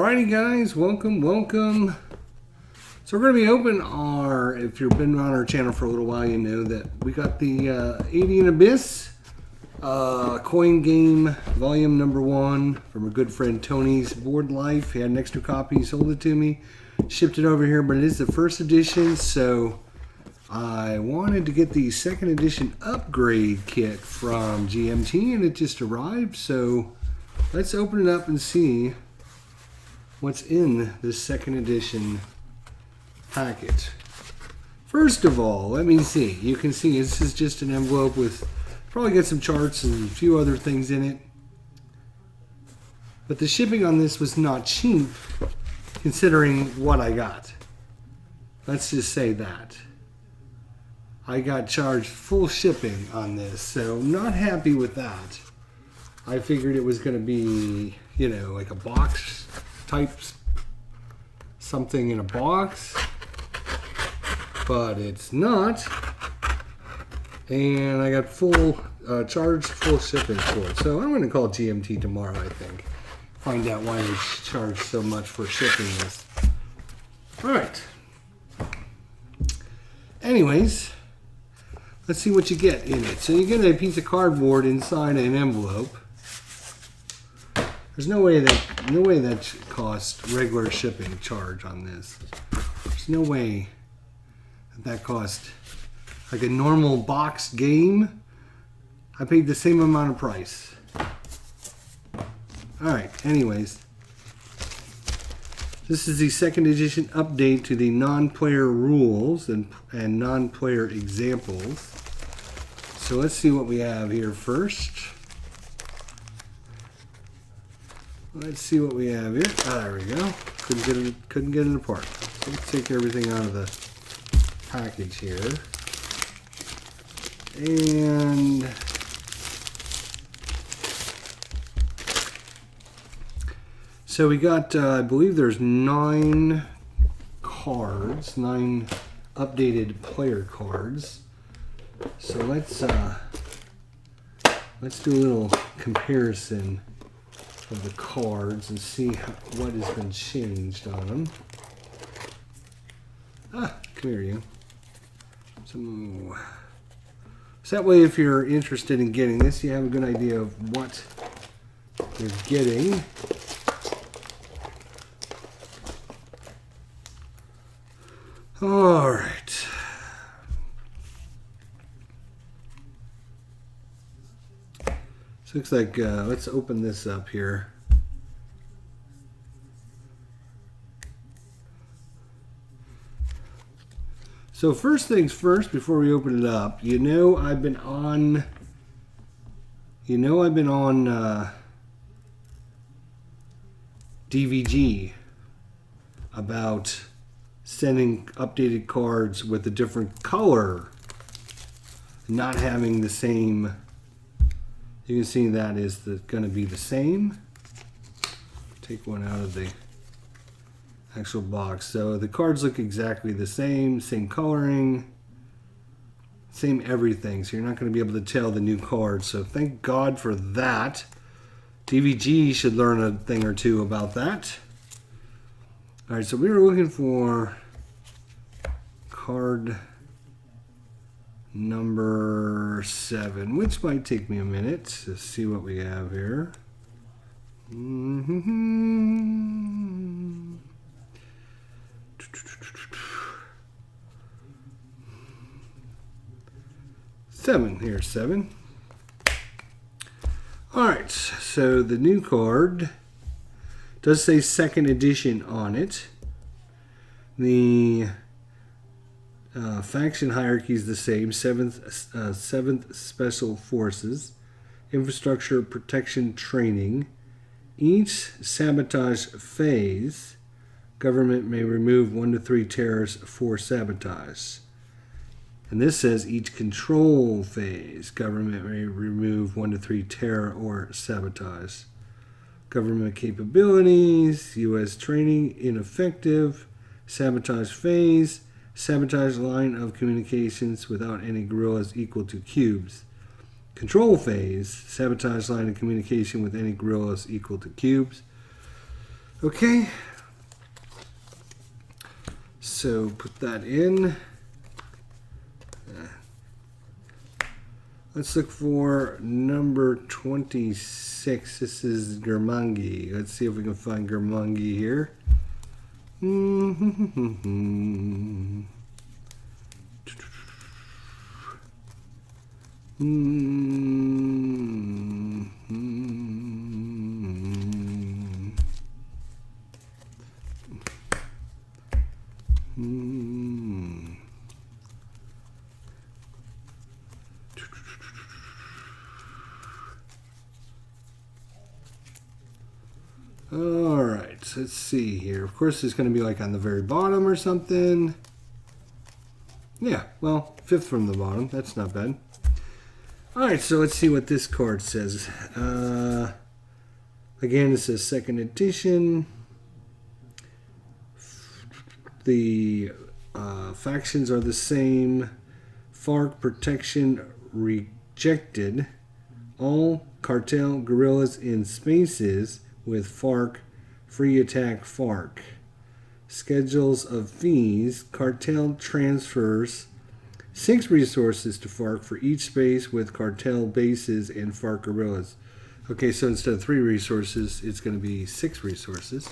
Alrighty guys, welcome. So we're going to be open our, if you've been on our channel for a little while, you know that we got the ANDEAN Abyss coin game volume number 1 from a good friend Tony's Board Life. He had an extra copy, he sold it to me, shipped it over here, but it is the first edition, so I wanted to get the second edition upgrade kit from GMT and it just arrived, so let's open it up and see what's in this second edition packet. First of all, let me see. You can see this is just an envelope with probably got some charts and a few other things in it. But the shipping on this was not cheap considering what I got. Let's just say that. I got charged full shipping on this, so not happy with that. I figured it was going to be, you know, like a box type something in a box, but it's not. And I got full charged full shipping for it. So I'm going to call GMT tomorrow, I think. Find out why they charge so much for shipping this. Alright. Anyways, let's see what you get in it. So you get a piece of cardboard inside an envelope. There's no way that costs regular shipping charge on this. There's no way that cost like a normal box game. I paid the same amount of price. Alright, anyways. This is the second edition update to the non-player rules and non-player examples. So let's see what we have here first. Let's see what we have here. There we go. Couldn't get it apart. So let's take everything out of the package here. And so we got, I believe there's 9 cards, 9 updated player cards. So let's do a little comparison of the cards and see what has been changed on them. Come here, you. So that way, if you're interested in getting this, you have a good idea of what you're getting. All right. So looks like let's open this up here. So first things first, before we open it up, you know I've been on DVG about sending updated cards with a different color, not having the same. You can see that is going to be the same. Take one out of the actual box. So the cards look exactly the same coloring, same everything. So you're not going to be able to tell the new cards. So thank God for that. DVG should learn a thing or two about that. All right, so we were looking for card number 7, which might take me a minute to see what we have here. 7 here, 7. Alright, so the new card does say second edition on it. The faction hierarchy is the same, 7th Special Forces, Infrastructure Protection Training. Each sabotage phase, government may remove 1 to 3 terrorists for sabotage. And this says each control phase, government may remove 1 to 3 terror or sabotage. Government capabilities, U.S. training ineffective, sabotage phase, sabotage line of communications without any guerrillas equal to cubes. Control phase, sabotage line of communication with any guerrillas equal to cubes. Okay. So put that in. Let's look for number 26. This is Germangi. Let's see if we can find Germangi here. Alright, let's see here. Of course, it's going to be like on the very bottom or something. Yeah, well, 5th from the bottom. That's not bad. Alright, so let's see what this card says. Again, it says 2nd edition. The factions are the same. FARC protection rejected. All cartel guerrillas in spaces with FARC, free attack FARC. Schedules of fees. Cartel transfers 6 resources to FARC for each space with cartel bases and FARC guerrillas. Okay, so instead of 3 resources, it's going to be 6 resources.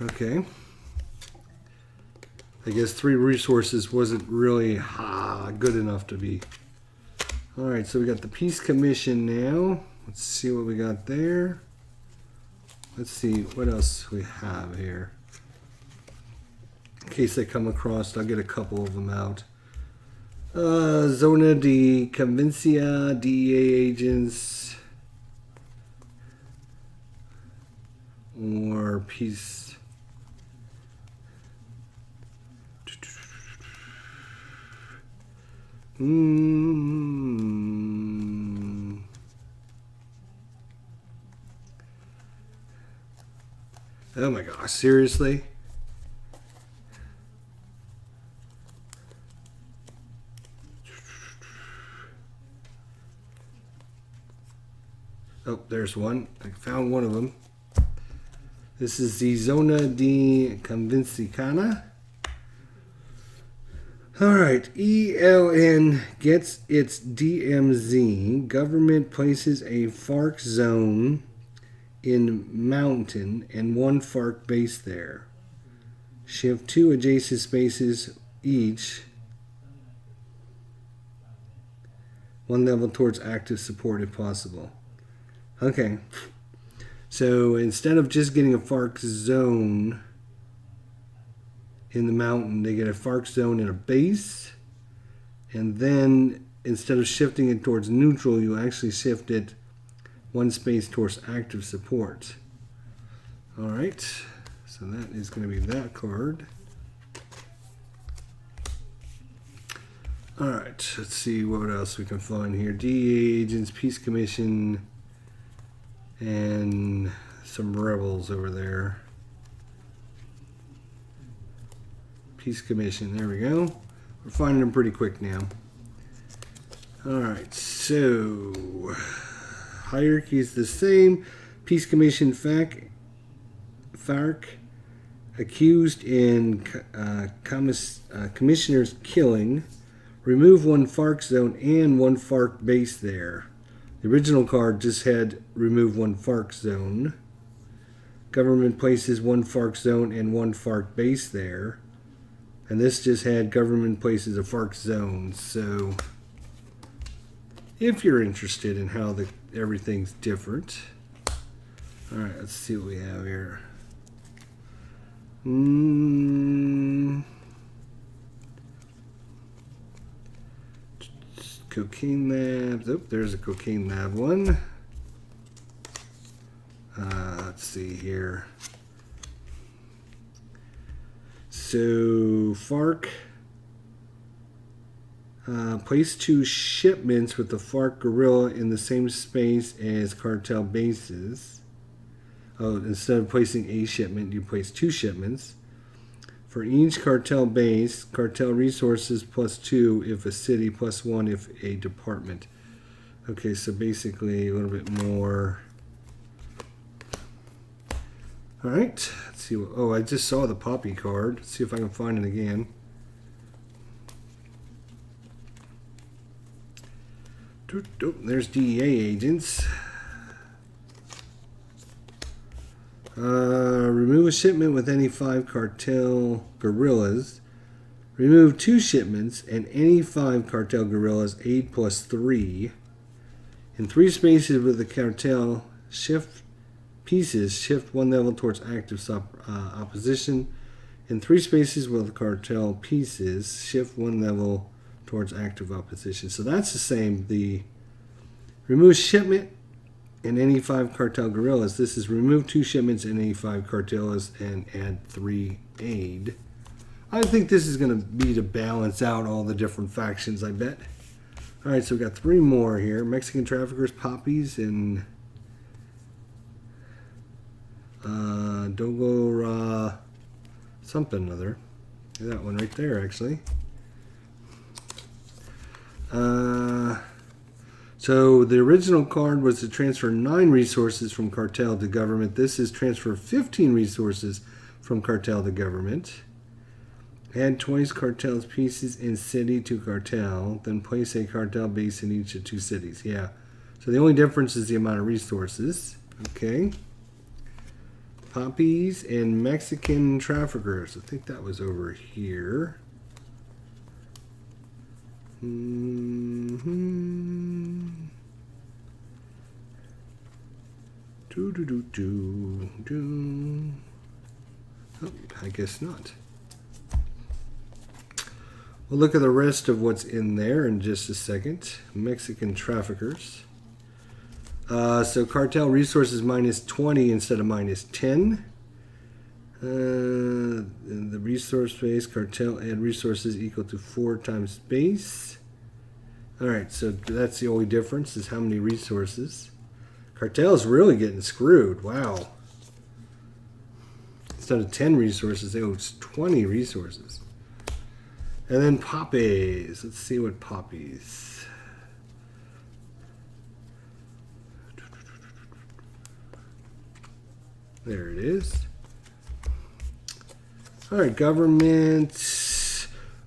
Okay. I guess 3 resources wasn't really good enough to be. Alright, so we got the Peace Commission now. Let's see what we got there. Let's see what else we have here. In case I come across, I'll get a couple of them out. Zona de Convencia, DEA agents, or Peace. Oh my gosh, seriously? Oh, there's one. I found one of them. This is the Zona de Convencicana. Alright, ELN gets its DMZ. Government places a FARC zone in Mountain and 1 FARC base there. Shift 2 adjacent spaces each. 1 level towards active support if possible. Okay. So instead of just getting a FARC zone in the mountain, they get a FARC zone in a base. And then instead of shifting it towards neutral, you actually shift it 1 space towards active support. Alright, so that is going to be that card. Alright, let's see what else we can find here. DEA agents, Peace Commission, and some rebels over there. Peace Commission, there we go. We're finding them pretty quick now. Alright, so hierarchy is the same. Peace Commission FARC accused in commissioner's killing. Remove 1 FARC zone and 1 FARC base there. The original card just had remove 1 FARC zone. Government places 1 FARC zone and 1 FARC base there. And this just had government places a FARC zone. So if you're interested in how everything's different. Alright, let's see what we have here. Cocaine labs. Oh, there's a cocaine lab one. Let's see here. So FARC place 2 shipments with the FARC guerrilla in the same space as cartel bases. Oh, instead of placing a shipment, you place 2 shipments. For each cartel base, cartel resources +2 if a city, +1 if a department. Okay, so basically a little bit more. All right, let's see. Oh, I just saw the Poppy card. Let's see if I can find it again. Oh, there's DEA agents. Remove a shipment with any 5 cartel guerrillas. Remove 2 shipments and any 5 cartel guerrillas, 8 plus 3. In 3 spaces with the cartel, shift pieces, shift 1 level towards active opposition. In 3 spaces with the cartel pieces, shift 1 level towards active opposition. So that's the same. The remove shipment and any 5 cartel guerrillas. This is remove 2 shipments and any 5 cartels and add 3 aid. I think this is going to be to balance out all the different factions, I bet. All right, so we've got 3 more here. Mexican traffickers, poppies, and Dogora something or other. That one right there, actually. So the original card was to transfer 9 resources from cartel to government. This is transfer 15 resources from cartel to government. Add twice cartel's pieces in city to cartel, then place a cartel base in each of 2 cities. Yeah. So the only difference is the amount of resources. Okay. Poppies and Mexican traffickers. I think that was over here. Oh, I guess not. We'll look at the rest of what's in there in just a second. Mexican traffickers. So cartel resources minus 20 instead of minus 10. The resource base, cartel add resources equal to 4 times base. Alright, so that's the only difference, is how many resources. Cartel's really getting screwed. Wow. Instead of 10 resources, they owe 20 resources. And then poppies. Let's see what poppies. There it is. Alright, government.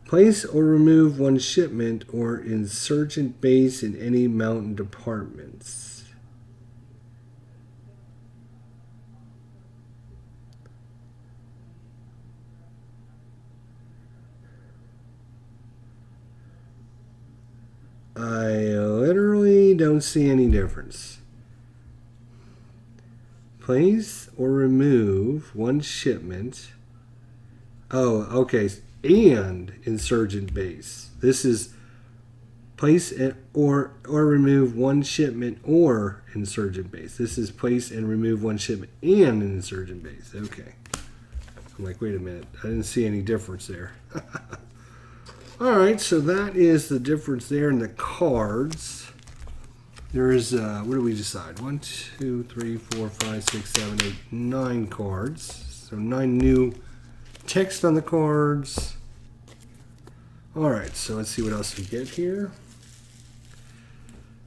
Place or remove 1 shipment or insurgent base in any mountain departments. I literally don't see any difference. Place or remove 1 shipment. Oh, okay. And insurgent base. This is place or remove 1 shipment or insurgent base. This is place and remove 1 shipment and an insurgent base. Okay. I'm like, wait a minute. I didn't see any difference there. All right, so that is the difference there in the cards. There is, what do we decide? 1, 2, 3, 4, 5, 6, 7, 8, 9 cards. So 9 new text on the cards. All right, so let's see what else we get here.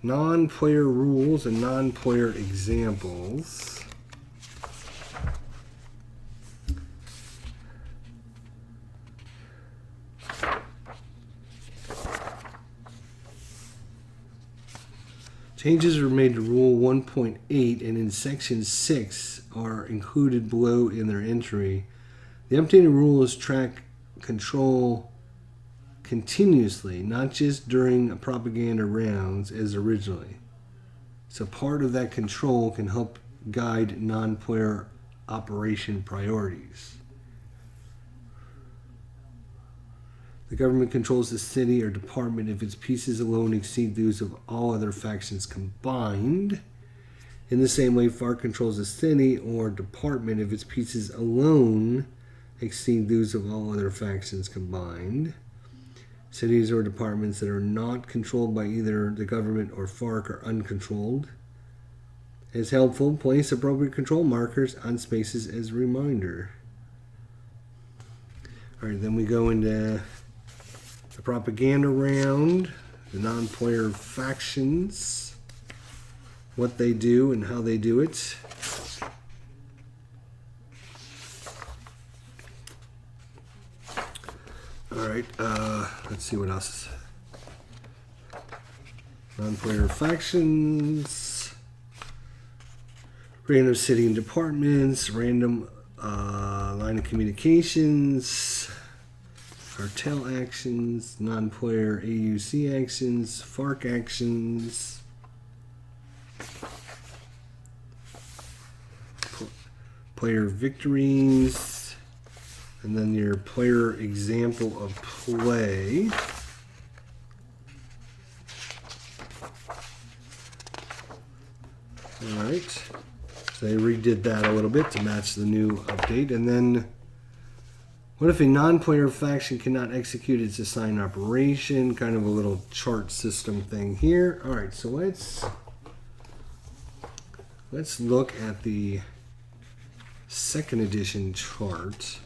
Non-player rules and non-player examples. Changes are made to Rule 1.8 and in Section 6 are included below in their entry. The updated rules track control continuously, not just during propaganda rounds as originally. So part of that control can help guide non-player operation priorities. The government controls the city or department if its pieces alone exceed those of all other factions combined. In the same way, FARC controls the city or department if its pieces alone exceed those of all other factions combined. Cities or departments that are not controlled by either the government or FARC are uncontrolled. As helpful, place appropriate control markers on spaces as a reminder. All right, then we go into the propaganda round, the non-player factions, what they do and how they do it. right, let's see what else. Non-player factions, random city and departments, random line of communications, cartel actions, non-player AUC actions, FARC actions, player victories, and then your player example of play. Alright, so they redid that a little bit to match the new update. And then, what if a non-player faction cannot execute its assigned operation? Kind of a little chart system thing here. Alright, so let's look at the second edition chart.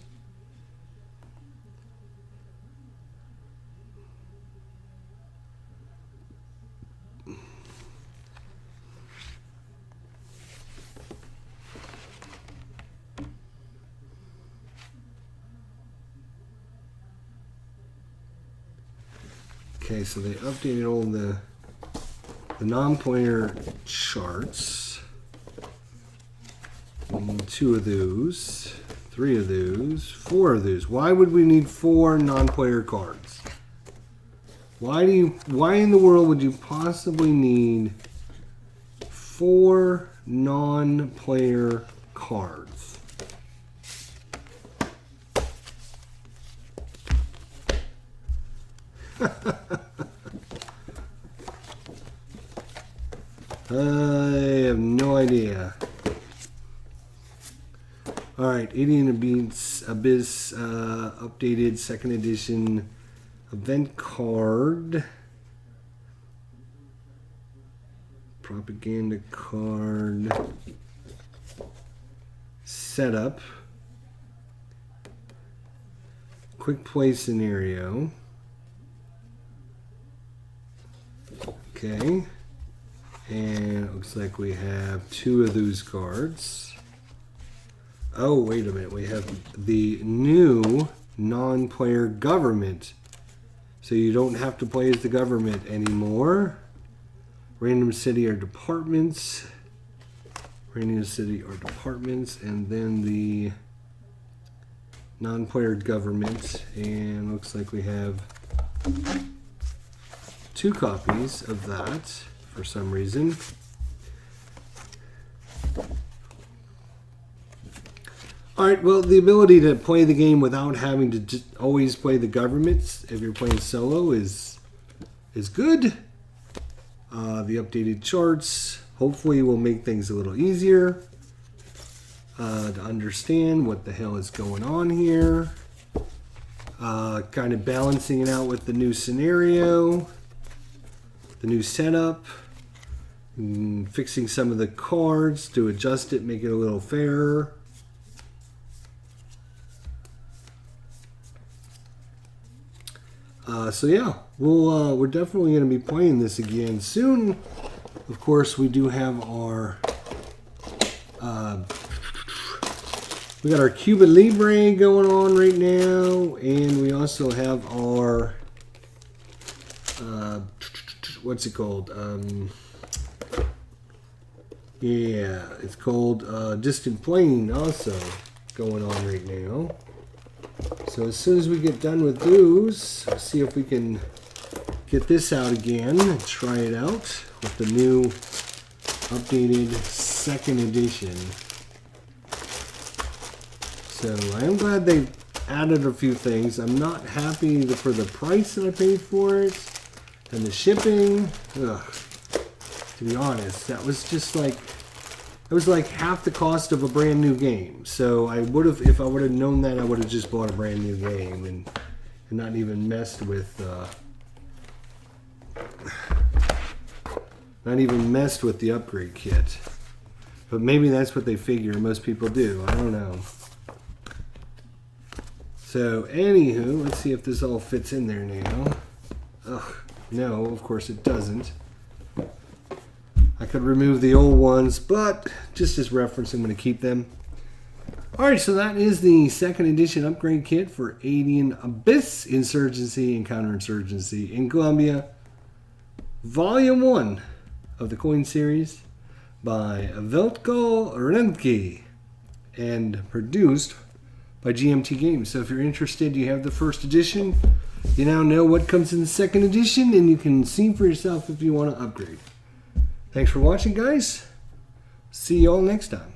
Okay, so they updated all the non-player charts. 2 of those, 3 of those, 4 of those. Why would we need 4 non-player cards? Why in the world would you possibly need 4 non-player cards? I have no idea. Alright, ANDEAN Abyss updated 2nd edition event card. Propaganda card. Setup. Quick play scenario. Okay. And it looks like we have 2 of those cards. Oh, wait a minute. We have the new non-player government. So you don't have to play as the government anymore. Random city or departments. Random city or departments. And then the non-player government. And looks like we have 2 copies of that for some reason. Alright, well, the ability to play the game without having to just always play the governments if you're playing solo is good. The updated charts hopefully will make things a little easier to understand what the hell is going on here. Kind of balancing it out with the new scenario, the new setup, and fixing some of the cards to adjust it, make it a little fairer. So yeah, we're definitely going to be playing this again soon. Of course, we do have our we got our Cuba Libre going on right now, and we also have our what's it called? Yeah, it's called Distant Plane also going on right now. So as soon as we get done with those, let's see if we can get this out again and try it out with the new updated 2nd edition. So I am glad they added a few things. I'm not happy for the price that I paid for it and the shipping. Ugh. To be honest, that was just like, it was like half the cost of a brand new game. So I would have, if I would have known that, I would have just bought a brand new game and not even messed with, the upgrade kit. But maybe that's what they figure. Most people do. I don't know. So anywho, let's see if this all fits in there now. Ugh, no, of course it doesn't. I could remove the old ones, but just as reference, I'm going to keep them. Alright, so that is the second edition upgrade kit for ANDEAN Abyss, Insurgency and Counterinsurgency in Colombia. Volume 1 of the coin series by Veltko Remke and produced by GMT Games. So if you're interested, you have the first edition. You now know what comes in the second edition, and you can see for yourself if you want to upgrade. Thanks for watching, guys. See you all next time.